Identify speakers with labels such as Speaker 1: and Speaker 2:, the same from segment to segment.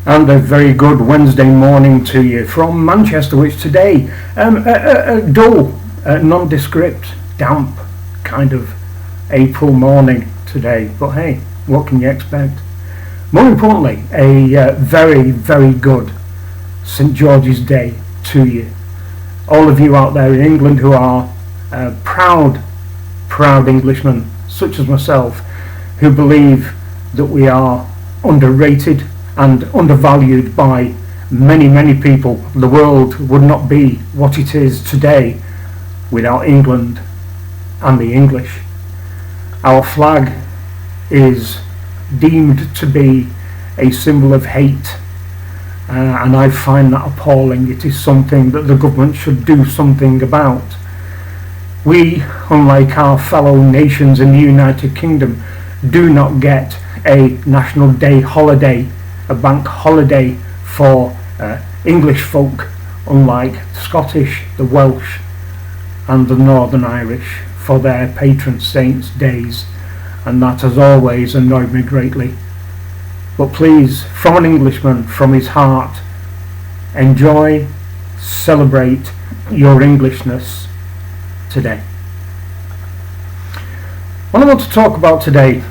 Speaker 1: And a very good Wednesday morning to you from Manchester, which today, a dull, nondescript, damp kind of April morning today. But hey, what can you expect? More importantly, a very, very good St George's Day to you. All of you out there in England who are proud Englishmen, such as myself, who believe that we are underrated and undervalued by many, many people. The world would not be what it is today without England and the English. Our flag is deemed to be a symbol of hate, and I find that appalling. It is something that the government should do something about. We, unlike our fellow nations in the United Kingdom, do not get a National Day holiday, a bank holiday for English folk, unlike the Scottish, the Welsh and the Northern Irish for their patron saints' days, and that has always annoyed me greatly. But please, from an Englishman, from his heart, enjoy, celebrate your Englishness today. What I want to talk about today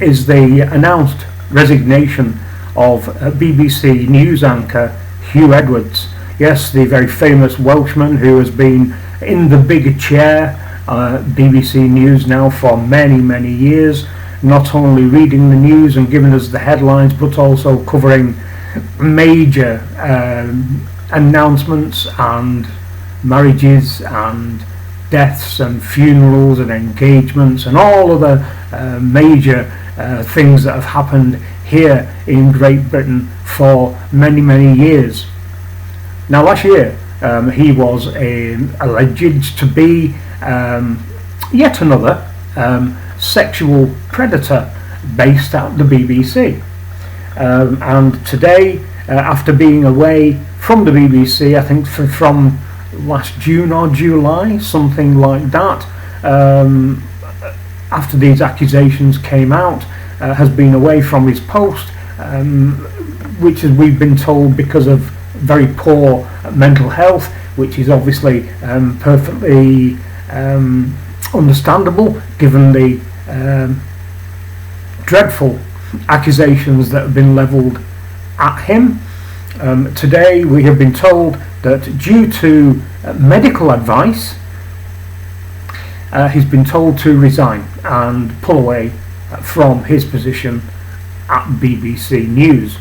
Speaker 1: is the announced resignation of BBC news anchor Hugh Edwards. Yes, the very famous Welshman who has been in the big chair, BBC News now for many, many years, not only reading the news and giving us the headlines, but also covering major announcements and marriages and deaths and funerals and engagements and all other major things that have happened here in Great Britain for many, many years. Now, last year he was alleged to be yet another sexual predator based at the BBC, and today, after being away from the BBC, I think from last June or July, something like that, after these accusations came out, has been away from his post, which as we've been told because of very poor mental health, which is obviously perfectly understandable given the dreadful accusations that have been levelled at him. Today we have been told that due to medical advice, he's been told to resign and pull away from his position at BBC News.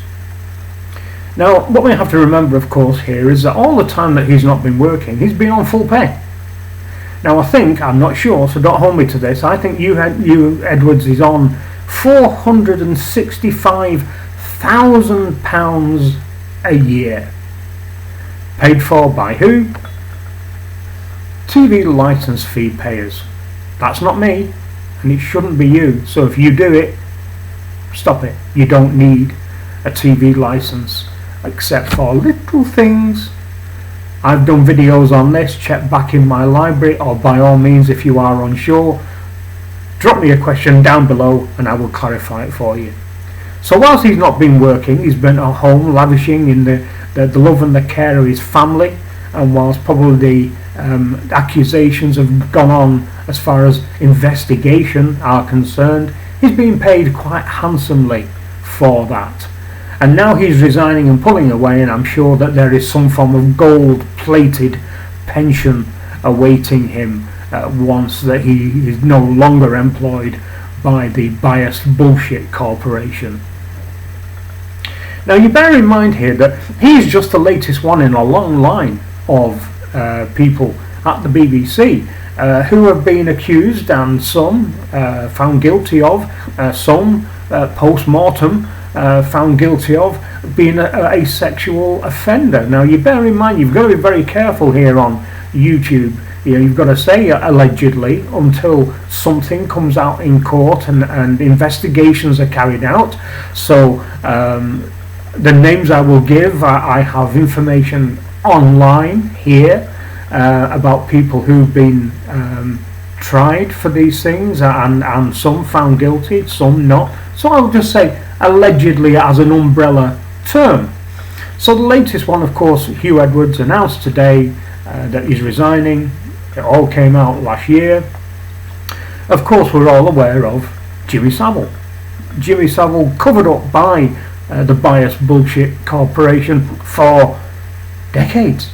Speaker 1: Now, what we have to remember, of course, here is that all the time that he's not been working, he's been on full pay. Now, I'm not sure, so don't hold me to this, I think Hugh Edwards is on £465,000 a year. Paid for by who? TV licence fee payers. That's not me, and it shouldn't be you. So if you do it, stop it. You don't need a TV licence, except for little things. I've done videos on this. Check back in my library, or by all means, if you are unsure, drop me a question down below and I will clarify it for you. So whilst he's not been working, he's been at home lavishing in the love and the care of his family, and whilst probably the accusations have gone on as far as investigation are concerned, he's being paid quite handsomely for that. And now he's resigning and pulling away, and I'm sure that there is some form of gold-plated pension awaiting him once that he is no longer employed by the biased bullshit corporation. Now, you bear in mind here that he's just the latest one in a long line of people at the BBC who have been accused, and some found guilty of, some post-mortem found guilty of being a sexual offender. Now, you bear in mind, you've got to be very careful here on YouTube. You've got to say allegedly until something comes out in court and investigations are carried out. So the names I will give, I have information online here about people who've been tried for these things, and some found guilty, some not. So I'll just say allegedly as an umbrella term. So the latest one, of course, Hugh Edwards announced today that he's resigning. It all came out last year. Of course, we're all aware of Jimmy Savile. Jimmy Savile, covered up by the Bias Bullshit Corporation for decades.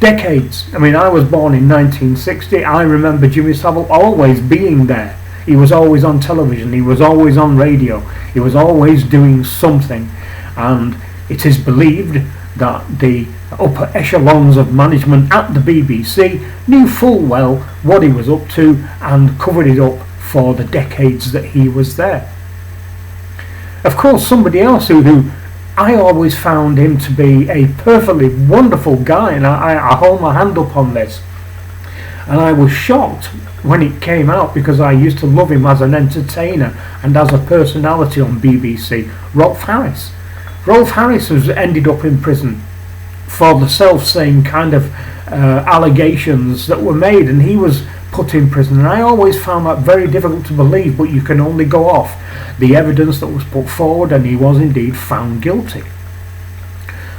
Speaker 1: I mean, I was born in 1960. I remember Jimmy Savile always being there. He was always on television. He was always on radio. He was always doing something. And it is believed that the upper echelons of management at the BBC knew full well what he was up to and covered it up for the decades that he was there. Of course, somebody else who I always found him to be a perfectly wonderful guy, and I hold my hand up on this, and I was shocked when it came out because I used to love him as an entertainer and as a personality on BBC, Rolf Harris. Rolf Harris has ended up in prison for the self-same kind of allegations that were made, and he was put in prison, and I always found that very difficult to believe, but you can only go off the evidence that was put forward, and he was indeed found guilty.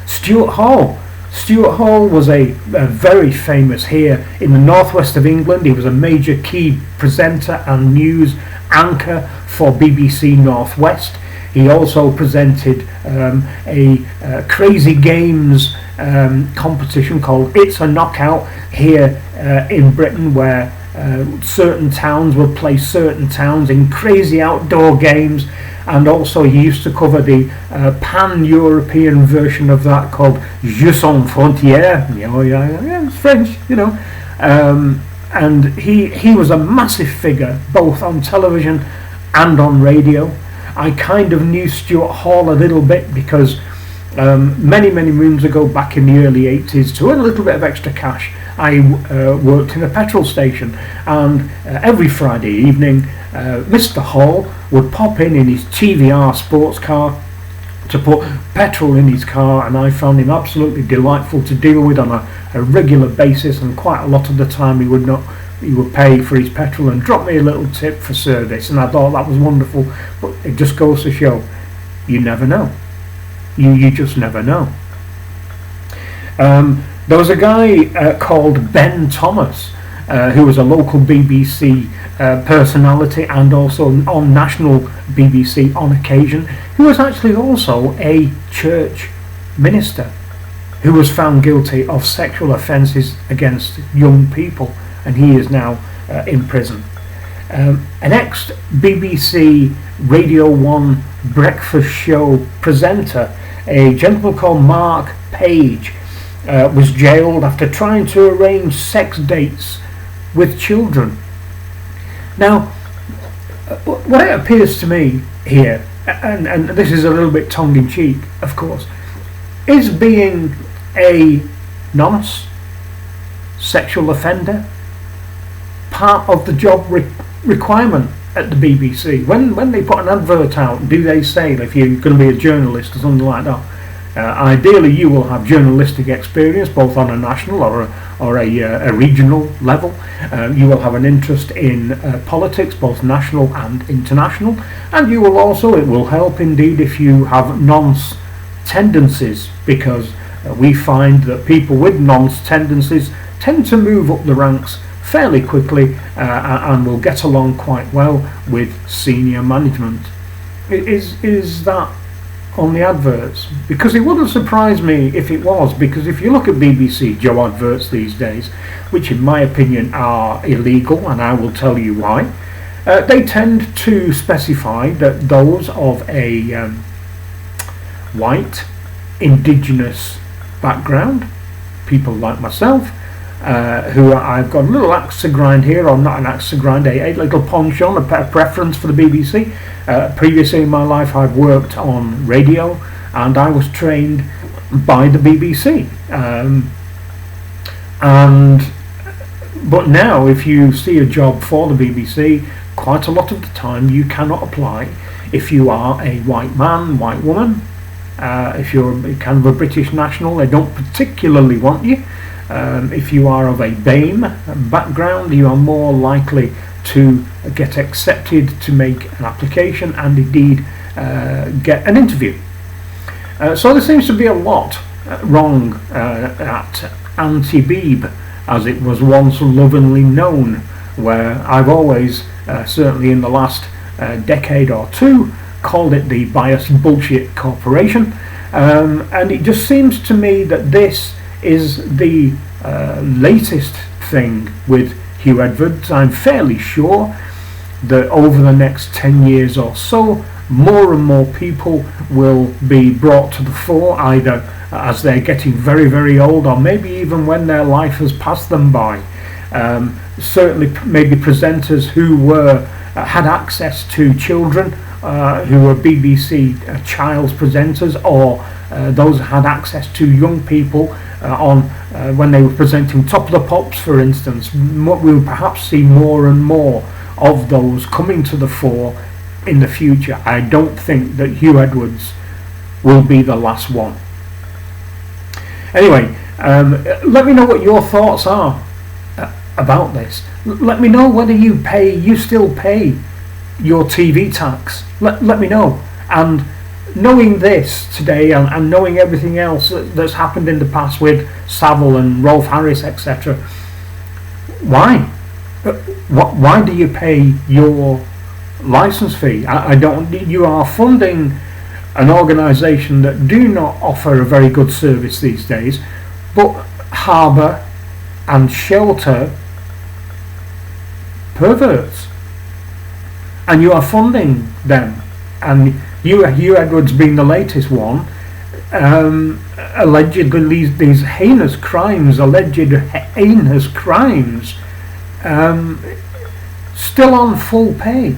Speaker 1: Stuart Hall was a very famous here in the northwest of England. He was a major key presenter and news anchor for BBC Northwest. He also presented a crazy games competition called It's a Knockout here in Britain, where certain towns would play certain towns in crazy outdoor games, and also he used to cover the pan-European version of that called Jeux sans frontières. Yeah, it's French, and he was a massive figure both on television and on radio. I kind of knew Stuart Hall a little bit because many moons ago, back in the early 80s, to earn a little bit of extra cash, I worked in a petrol station, and every Friday evening Mr. Hall would pop in his TVR sports car to put petrol in his car, and I found him absolutely delightful to deal with on a regular basis, and quite a lot of the time he would pay for his petrol and drop me a little tip for service, and I thought that was wonderful. But it just goes to show, you never know. You just never know. There was a guy called Ben Thomas, who was a local BBC personality and also on national BBC on occasion, who was actually also a church minister who was found guilty of sexual offences against young people, and he is now in prison. An ex-BBC Radio 1 breakfast show presenter, a gentleman called Mark Page, was jailed after trying to arrange sex dates with children. Now, what it appears to me here, and this is a little bit tongue-in-cheek, of course, is being a nonce, sexual offender, part of the job requirement at the BBC. When they put an advert out, do they say, if you're going to be a journalist or something like that, ideally you will have journalistic experience both on a national or a regional level. You will have an interest in politics, both national and international, and you will also, it will help indeed if you have nonce tendencies, because we find that people with nonce tendencies tend to move up the ranks fairly quickly and will get along quite well with senior management. Is that on the adverts? Because it wouldn't surprise me if it was, because if you look at BBC Joe adverts these days, which in my opinion are illegal, and I will tell you why, they tend to specify that those of a white, indigenous background, people like myself, who I've got a little axe to grind here, or not an axe to grind, a little penchant, a preference for the BBC. Previously in my life I've worked on radio, and I was trained by the BBC. But now if you see a job for the BBC, quite a lot of the time you cannot apply if you are a white man, white woman. If you're kind of a British national, they don't particularly want you. If you are of a BAME background, you are more likely to get accepted to make an application and indeed get an interview. So there seems to be a lot wrong at anti-BEEB, as it was once lovingly known, where I've always, certainly in the last decade or two, called it the biased bullshit corporation. And it just seems to me that this is the latest thing with Hugh Edwards. I'm fairly sure that over the next 10 years or so, more and more people will be brought to the fore, either as they're getting very, very old, or maybe even when their life has passed them by. Certainly maybe presenters who had access to children, who were BBC Child's presenters, or those who had access to young people when they were presenting Top of the Pops, for instance. We'll perhaps see more and more of those coming to the fore in the future. I don't think that Hugh Edwards will be the last one. Anyway, let me know what your thoughts are about this. Let me know whether you still pay your TV tax. Let me know. And knowing this today, and knowing everything else that's happened in the past with Savile and Rolf Harris, etc., why do you pay your license fee? I don't. You are funding an organisation that do not offer a very good service these days, but harbour and shelter perverts, and you are funding them. And Hugh Edwards being the latest one, allegedly these heinous crimes, still on full pay,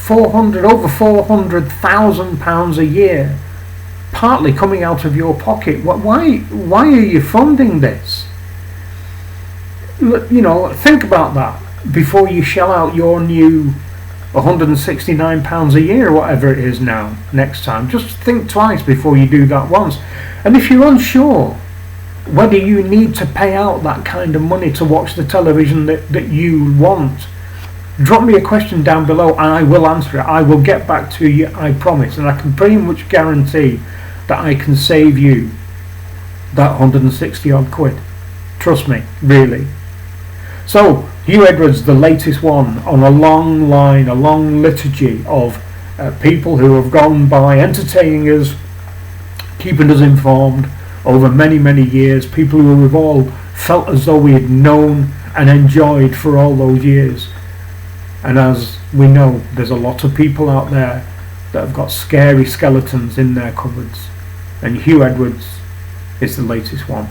Speaker 1: over £400,000 a year, partly coming out of your pocket. Why are you funding this? Think about that before you shell out your new £169 a year, or whatever it is now, next time. Just think twice before you do that once. And if you're unsure whether you need to pay out that kind of money to watch the television that you want, drop me a question down below and I will answer it. I will get back to you, I promise. And I can pretty much guarantee that I can save you that 160 odd quid. Trust me, really. So, Hugh Edwards, the latest one on a long line, a long liturgy of people who have gone by entertaining us, keeping us informed over many, many years, people who we've all felt as though we had known and enjoyed for all those years. And as we know, there's a lot of people out there that have got scary skeletons in their cupboards, and Hugh Edwards is the latest one.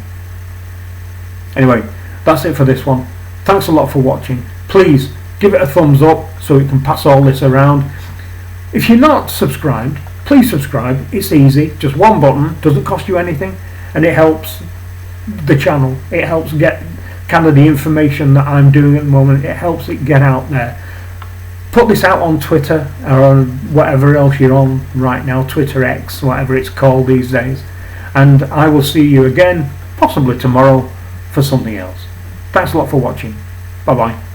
Speaker 1: Anyway, that's it for this one. Thanks a lot for watching. Please give it a thumbs up so we can pass all this around. If you're not subscribed, please subscribe. It's easy, just one button, doesn't cost you anything, and it helps the channel. It helps get kind of the information that I'm doing at the moment. It helps it get out there. Put this out on Twitter or on whatever else you're on right now, Twitter X, whatever it's called these days. And I will see you again, possibly tomorrow, for something else. Thanks a lot for watching. Bye bye.